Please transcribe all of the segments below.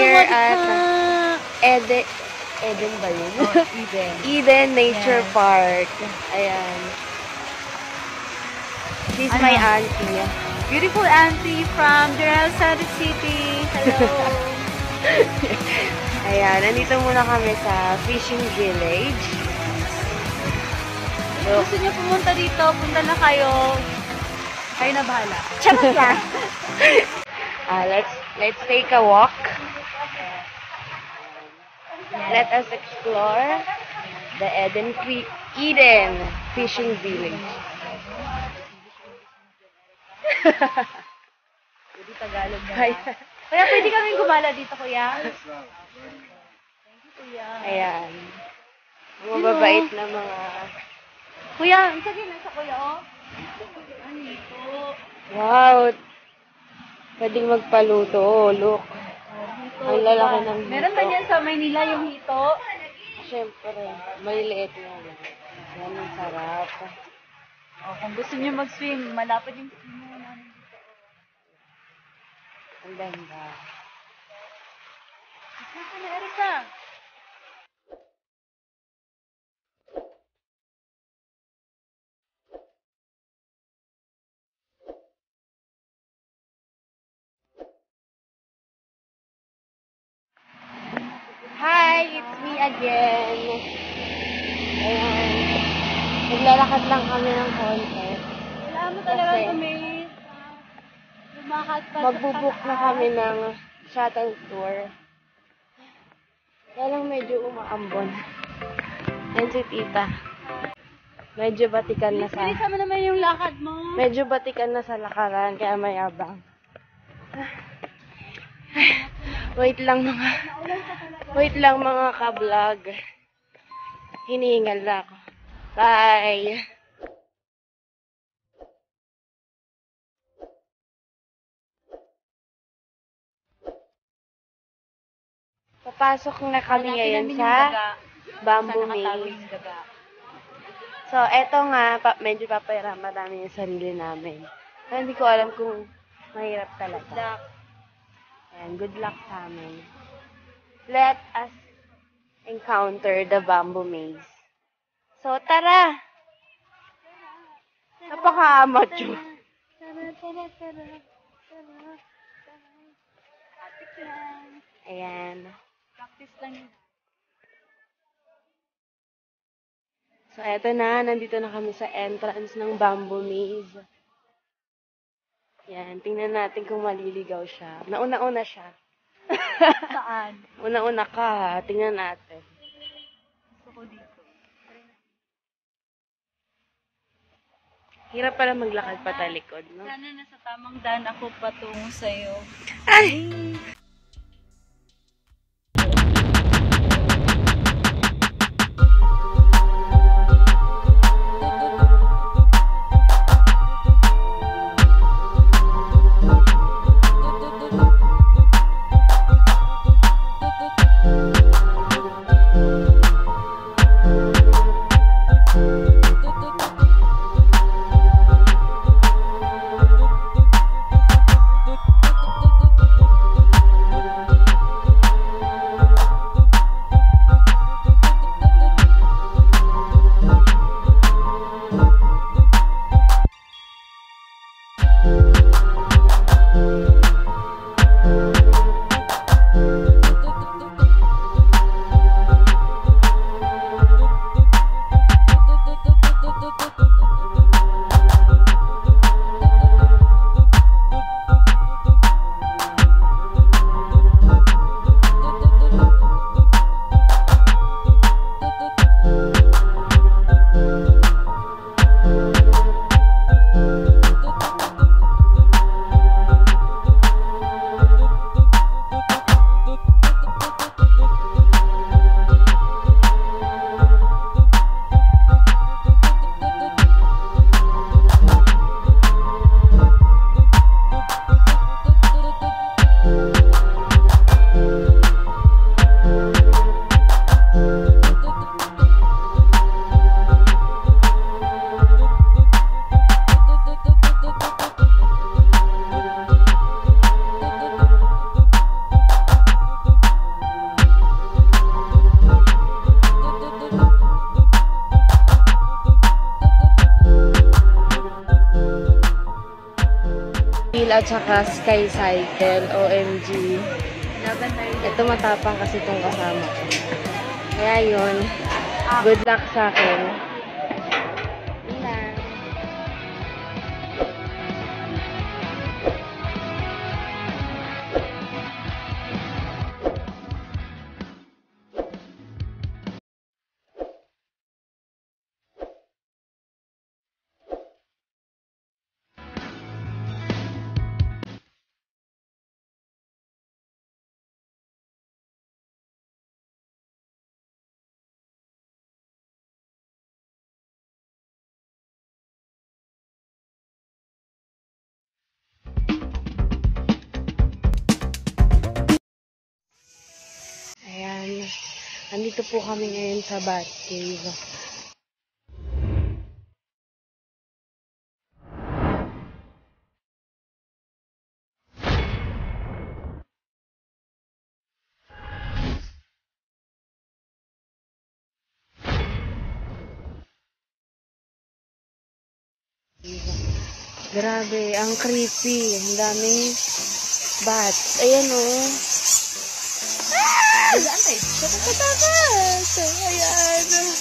here at Eden ba yun? Eden. Eden Nature Park. Ayan. She's my auntie. Beautiful auntie from General Santos City. Hello. Ayan, nandito muna kami sa Fishing Village. Kung gusto niyo pumunta dito, punta na kayo. Kayo na bahala. Charot lang. Let's take a walk. Let us explore the Eden Fishing Village. Pwede Tagalog na. Kaya pwede kaming gumala dito, kuya. Thank you, kuya. Ayan. Mga mababait na mga... Kuya, isa din nasa kuya, oh. Ano ito? Wow! Pwedeng magpaluto. Oh, look. Ang lalaki ng hito. Meron ba niyan sa Maynila yung hito? Siyempre, maliliit na. Yan ang sarap. Oh, kung gusto niyo mag-swim, malapit yung swim mo namin dito. Ang ganda. Isa ka na, Erika. Hi! It's me again. Ayan. Naglalakad lang kami ng konti. Wala mo talaga Kasi kami. Lumakad pa. Magbubuk na kami ng shuttle tour. Kaya lang medyo umaambon. Yan si tita. Medyo batikan na sa... Bilisan mo naman yung lakad mo. Medyo batikan na sa lakaran, kaya mayabang. Wait lang mga ka-vlog. Hinihingal na ako. Bye! Papasok na kami ngayon sa Bamboo Maze. So, eto nga, medyo papayarama namin yung sarili namin. Pero hindi ko alam kung mahirap talaga. And good luck sa amin. Let us encounter the Bamboo Maze. So, tara! Napaka-amateur. Ayan. Practice lang yun. So, eto na. Nandito na kami sa entrance ng Bamboo Maze. Yan. Tingnan natin kung maliligaw siya. Nauna-una siya. Saan? Una-una ka, ha? Tingnan natin. Gusto ko dito. Hirap pala maglakad patalikod, no? Sana nasa tamang daan ako patungo sa'yo. Ay! at saka Sky Cycle. OMG. Laban tayo. Ito matapang kasi itong kasama ko. Kaya yun. Good luck sa akin. Yun lang. Ayan. Andito po kami ngayon sa Batcave. Grabe, ang creepy. Ang daming bats. Ayan o. Dadaan tayo. Katakat! Ayan.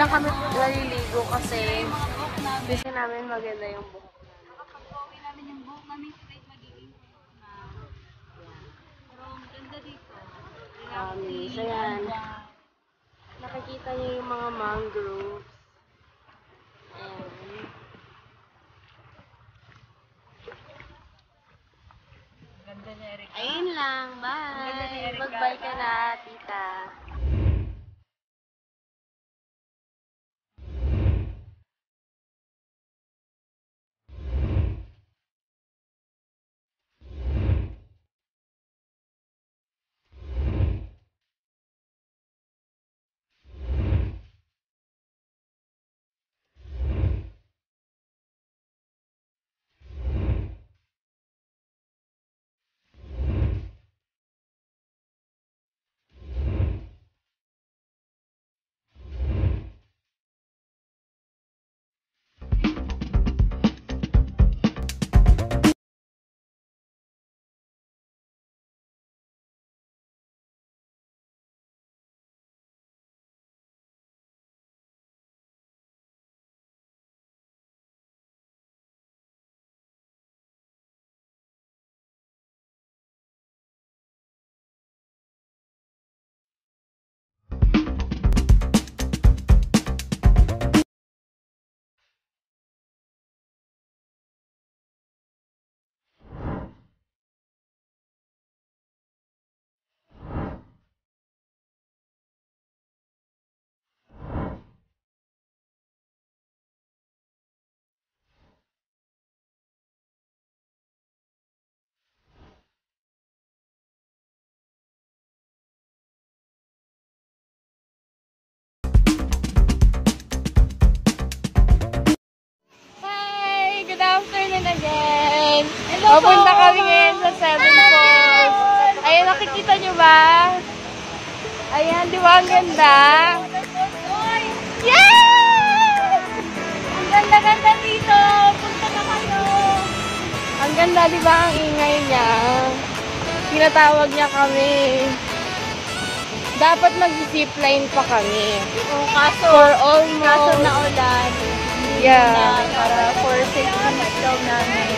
lang kami naliligo kasi gusto namin maganda yung buhok namin. Kapag pauwi namin yung buhok namin straight magiging na. Pero ang ganda dito. So yan. Nakikita niyo yung mga mangroves. Ayan. Ganda ni Eric. Ayun lang. Bye. Mag-bye ka na, tita. namin again. Hello Papunta po. kami ngayon sa Seven Falls. Ayan, nakikita nyo ba? Ayan, di ba ang ganda? Yes! Ang ganda-ganda dito. Punta na kayo. Ang ganda, di ba ang ingay niya? Tinatawag niya kami. Dapat mag-zipline pa kami. Oh, kaso, For almost... kaso na ulan. Yeah. Para for safety daw namin.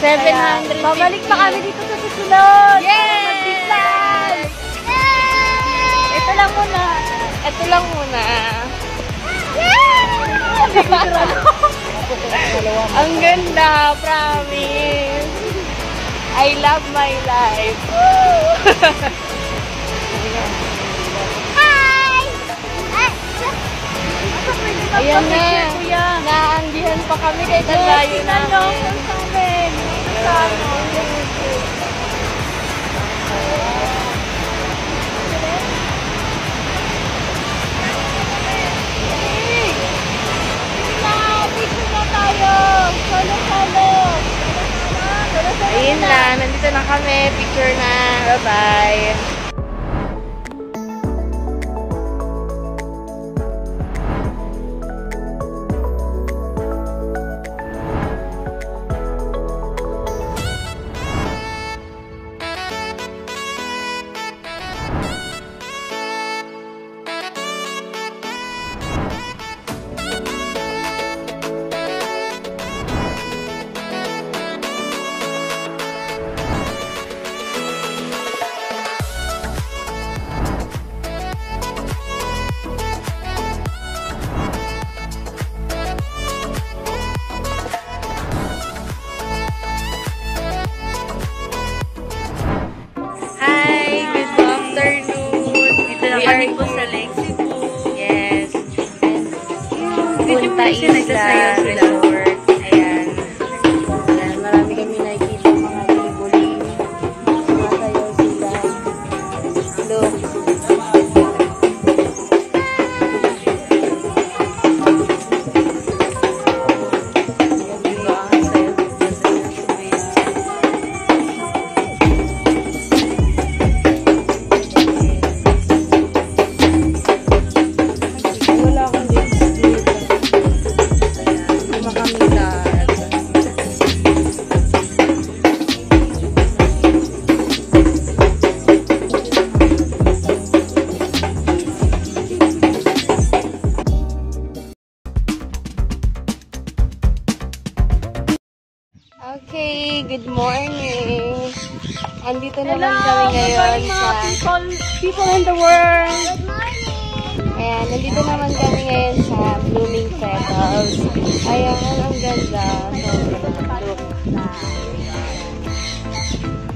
750. Babalik pa kami dito sa susunod. Yes! Mag-zipline. Ito lang muna. Ito lang muna. Ang ganda, promise. I love my life. Ayan na. Naanggihan pa kami kahit ang layo namin. Ayun na, nandito na kami. Picture na. Bye-bye. Hi, good afternoon. Dito na kami po sa Lake Cebu. Yes. Punta Isla Resort. Ayan. Ayan, marami kami nakikita mga libuling. Sumasayaw sila. Look. Wala akong lipstick. Hindi makamilat. Okay, good morning. Andito naman kami ngayon sa... people in the world. Ayan, nandito naman kami ngayon sa Blooming Petals. Ayan, ang ganda. So, look.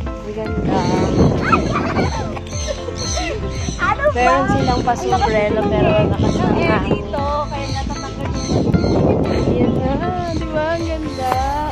Ang ganda. Meron silang pasumbrelo pero lakas ng Air hangin. dito, kaya natatanggal Ayan na, di ba? Ang ganda.